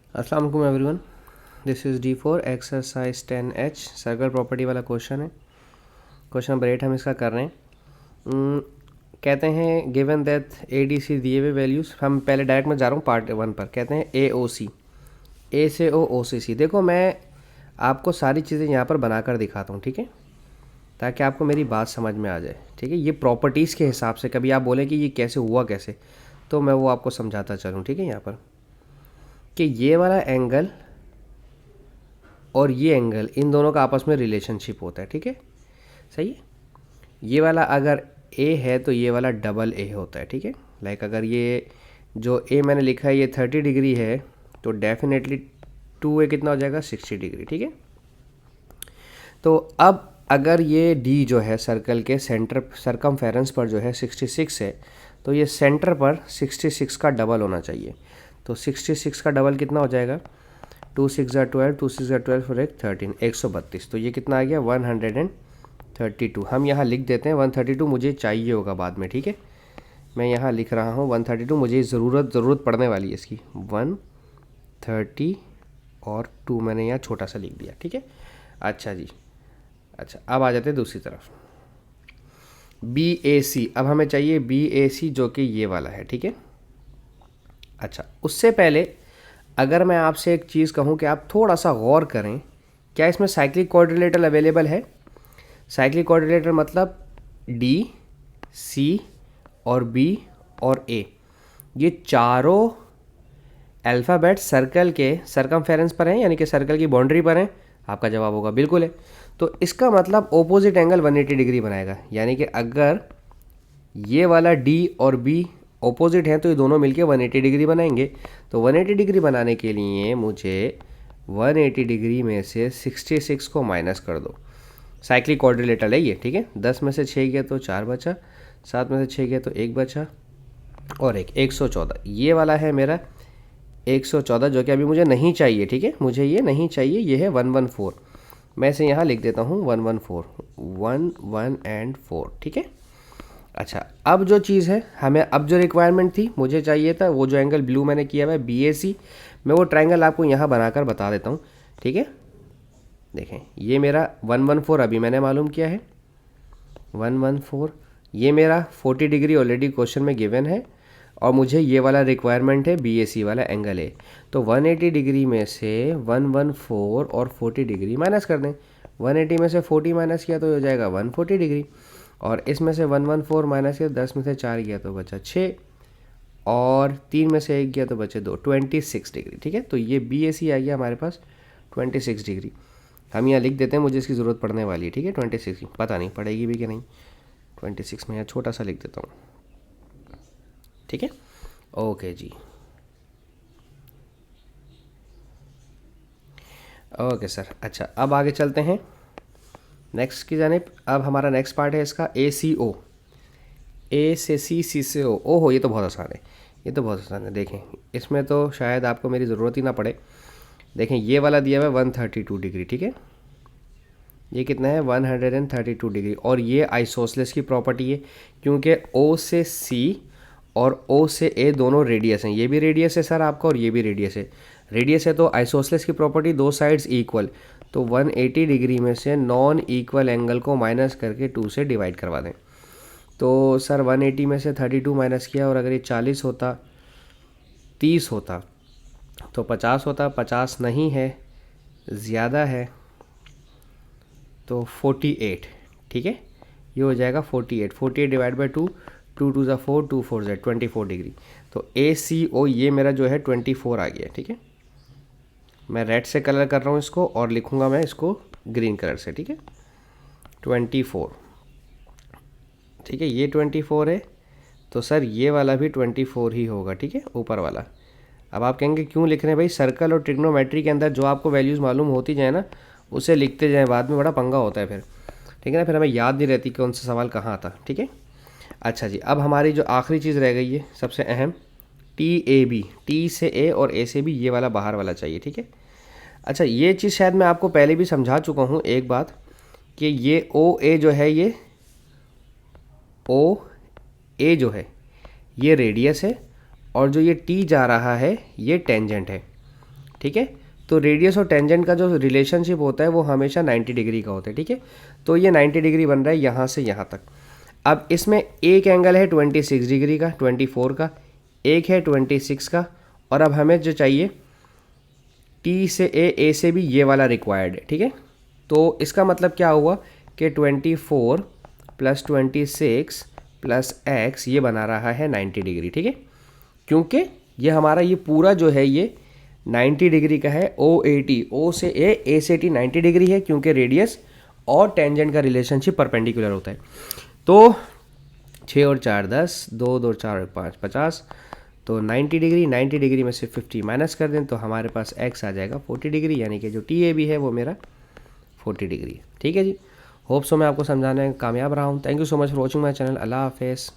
अस्सलाम वालेकुम everyone, this is D4 exercise 10H circle property वाला क्वेश्चन है। क्वेश्चन नंबर 8 हम इसका कर रहे हैं। कहते हैं गिवन दैट ADC दिए हुए वैल्यूज़, हम पहले डायरेक्ट में जा रहा हूँ पार्ट 1 पर। कहते हैं AOC, A से OCC। देखो मैं आपको सारी चीज़ें यहाँ पर बनाकर दिखाता हूँ, ठीक है, ताकि आपको मेरी बात समझ में आ जाए। ठीक है, ये प्रॉपर्टीज़ के हिसाब से कभी आप बोलें कि ये कैसे हुआ कैसे, तो मैं वो आपको समझाता चलूँ। ठीक है, यहाँ पर कि ये वाला एंगल और ये एंगल, इन दोनों का आपस में रिलेशनशिप होता है। ठीक है, सही है। ये वाला अगर A है तो ये वाला डबल A होता है। ठीक है, लाइक अगर ये जो A मैंने लिखा है ये 30 डिग्री है तो डेफिनेटली 2A कितना हो जाएगा, 60 डिग्री। ठीक है, तो अब अगर ये D जो है सर्कल के सेंटर सरकमफेरेंस पर जो है 66 है, तो ये सेंटर पर 66 का डबल होना चाहिए। तो 66 का डबल कितना हो जाएगा, 2 6 12, 2 6 12 for 13, 132। तो ये कितना आ गया, 132। हम यहाँ लिख देते हैं 132, मुझे चाहिए होगा बाद में। ठीक है, मैं यहाँ लिख रहा हूँ 132, मुझे ज़रूरत पड़ने वाली है इसकी। 130 और 2 मैंने यहाँ छोटा सा लिख दिया। ठीक है, अच्छा जी। अच्छा, अब आ जाते हैं दूसरी तरफ, BAC। अब हमें चाहिए BAC जो कि ये वाला है। ठीक है, अच्छा, उससे पहले अगर मैं आपसे एक चीज़ कहूँ कि आप थोड़ा सा गौर करें, क्या इसमें साइक्लिक क्वाड्रिलेटरल अवेलेबल है? साइक्लिक क्वाड्रिलेटरल मतलब D, C और B और A, ये चारों अल्फ़ाबेट सर्कल के सरकमफेरेंस पर हैं, यानी कि सर्कल की बाउंड्री पर हैं। आपका जवाब होगा बिल्कुल है। तो इसका मतलब ऑपोजिट एंगल 180 डिग्री बनाएगा, यानी कि अगर ये वाला D और B ऑपोजिट हैं तो ये दोनों मिलके 180 डिग्री बनाएंगे। तो 180 डिग्री बनाने के लिए मुझे 180 डिग्री में से 66 को माइनस कर दो। साइक्लिक क्वाड्रिलेटरल है ये। ठीक है, 10 में से 6 गया तो 4 बचा, 7 में से 6 गया तो 1 बचा और 114। ये वाला है मेरा 114 जो कि अभी मुझे नहीं चाहिए। ठीक है, मुझे ये नहीं चाहिए, ये है 114। मैं इसे यहाँ लिख देता हूँ 114, 1 1 एंड 4। ठीक है, अच्छा, अब जो चीज़ है हमें, अब जो रिक्वायरमेंट थी, मुझे चाहिए था वो जो एंगल ब्लू मैंने किया हुआ है BAC। मैं वो ट्रायंगल आपको यहाँ बनाकर बता देता हूँ। ठीक है, देखें ये मेरा 114 अभी मैंने मालूम किया है, 114। ये मेरा 40 डिग्री ऑलरेडी क्वेश्चन में गिवन है और मुझे ये वाला रिक्वायरमेंट है BAC वाला एंगल है। तो 180 डिग्री में से 114 और 40 डिग्री माइनस कर दें। 180 में से 40 माइनस किया तो हो जाएगा 140 डिग्री, और इसमें से 114 माइनस किया, 10 में से 4 गया तो बचा 6 और 3 में से 1 गया तो बचे 2, 26 डिग्री। ठीक है, तो ये BAC आ गया हमारे पास 26 डिग्री। हम यहाँ लिख देते हैं, मुझे इसकी ज़रूरत पड़ने वाली है। ठीक है, 26 की, पता नहीं पड़ेगी भी कि नहीं। 26 में यहाँ छोटा सा लिख देता हूँ। ठीक है, ओके जी, ओके सर। अच्छा, अब आगे चलते हैं नेक्स्ट की जानिब। अब हमारा नेक्स्ट पार्ट है इसका ACO, A से C, C से O। ओहो, ये तो बहुत आसान है, ये तो बहुत आसान है। देखें इसमें तो शायद आपको मेरी ज़रूरत ही ना पड़े। देखें ये वाला दिया हुआ है 132 डिग्री। ठीक है, ये कितना है, 132 डिग्री, और ये आइसोसेलेस की प्रॉपर्टी है क्योंकि O से C और O से A दोनों रेडियस हैं। ये भी रेडियस है सर आपका और ये भी रेडियस है। रेडियस है तो आइसोसेलेस की प्रॉपर्टी, दो साइड्स इक्वल। तो 180 डिग्री में से नॉन इक्वल एंगल को माइनस करके 2 से डिवाइड करवा दें। तो सर 180 में से 32 माइनस किया, और अगर ये 40 होता, 30 होता तो 50 होता। 50 नहीं है, ज़्यादा है, तो 48। ठीक है, ये हो जाएगा 48। 48 डिवाइड बाई 2, 2 2 ज़ा 4, 2 4 ज़ा 24 डिग्री। तो ACO ये मेरा जो है 24 आ गया। ठीक है, मैं रेड से कलर कर रहा हूँ इसको और लिखूँगा मैं इसको ग्रीन कलर से। ठीक है, 24। ठीक है, ये 24 है, तो सर ये वाला भी 24 ही होगा। ठीक है, ऊपर वाला। अब आप कहेंगे क्यों लिख रहे हैं भाई, सर्कल और ट्रिग्नोमेट्री के अंदर जो आपको वैल्यूज़ मालूम होती जाए ना, उसे लिखते जाएं, बाद में बड़ा पंगा होता है फिर। ठीक है ना, फिर हमें याद नहीं रहती कौन सा सवाल कहाँ आता। ठीक है, अच्छा जी, अब हमारी जो आखिरी चीज़ रह गई है सबसे अहम, TAB, T से A और A से B, ये वाला बाहर वाला चाहिए। ठीक है, अच्छा, ये चीज़ शायद मैं आपको पहले भी समझा चुका हूँ एक बात, कि ये OA जो है, ये OA जो है ये रेडियस है, और जो ये T जा रहा है ये टेंजेंट है। ठीक है। तो रेडियस और टेंजेंट का जो रिलेशनशिप होता है वो हमेशा 90 डिग्री का होता है, ठीक है। तो ये 90 डिग्री बन रहा है यहाँ से यहाँ तक। अब इसमें एक एंगल है 26 डिग्री का, 24 का, एक है 26 का, और अब हमें जो चाहिए टी से ए से भी ये वाला रिक्वायर्ड है, ठीक है। तो इसका मतलब क्या हुआ कि 24 प्लस 26 प्लस एक्स ये बना रहा है 90 डिग्री, ठीक है। क्योंकि ये हमारा ये पूरा जो है ये 90 डिग्री का है। ओ से ए से टी 90 डिग्री है, क्योंकि रेडियस और टेंजेंट का रिलेशनशिप परपेंडिकुलर होता है। तो 6 और 4 10, 2 2 4 और 5 50। तो 90 डिग्री में से 50 माइनस कर दें तो हमारे पास x आ जाएगा 40 डिग्री, यानी कि जो टी ए बी है वो मेरा 40 डिग्री है, ठीक है जी। होप सो मैं आपको समझाने में कामयाब रहा हूँ। Thank you so much for watching my channel. अल्लाह हाफिज़।